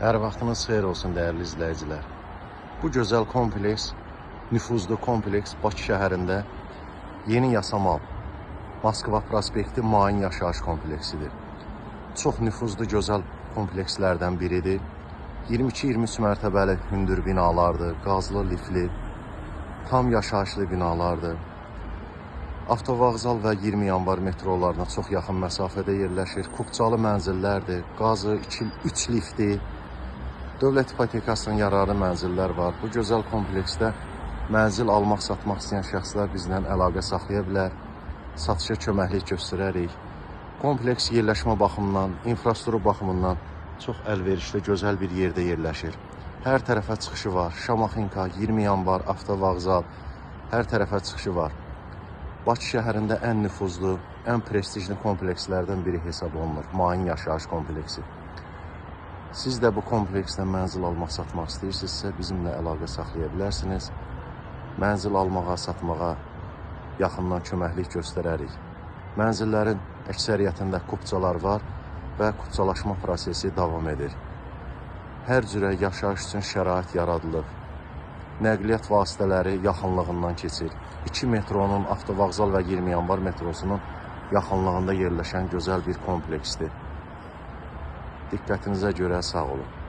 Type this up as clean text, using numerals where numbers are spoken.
Hər vaxtınız xeyir olsun dəyərli izləyicilər. Bu gözəl kompleks, nüfuzlu kompleks Bakı şəhərində yeni yasamal Moskva prospekti Main yaşayış kompleksidir. Çox nüfuzlu gözəl komplekslərdən biridir. 22-23 mərtəbəli hündür binalardır, qazlı, lifli, tam yaşayışlı binalardır. Avtovağzal və 20 yanvar metrolarına çox yaxın məsafədə yerləşir. Kubcalı mənzillərdir, qazı 3 lifti, dövlət ipotekasının yararlı mənzillər var. Bu gözəl kompleksdə mənzil almaq, satmaq istəyən şəxslər bizlə əlaqə saxlaya bilər. Satışa köməklik göstərərik. Kompleks yerləşmə baxımından, infrastruktur baxımından çox əlverişli, gözəl bir yerdə yerləşir. Hər tərəfə çıxışı var. Şamaxınka, 20 yanvar, avtovağzal, hər tərəfə çıxışı var. Bakı şəhərində ən nüfuzlu, ən prestijli komplekslərdən biri hesab olunur. Main yaşayış kompleksi. Siz də bu kompleksdən mənzil almaq, satmaq istəyirsinizsə, bizimlə əlaqə saxlaya bilərsiniz. Mənzil almağa, satmağa yaxından köməklik göstərərik. Mənzillərin əksəriyyətində kupçalar var və kupçalaşma prosesi davam edir. Hər cürə yaşayış üçün şərait yaradılıb. Nəqliyyat vasitələri yaxınlığından keçir. 2 metronun, avtovağzal və 20 yanvar metrosunun yaxınlığında yerləşən gözəl bir kompleksdir. Diqqətinizə görə sağ olun.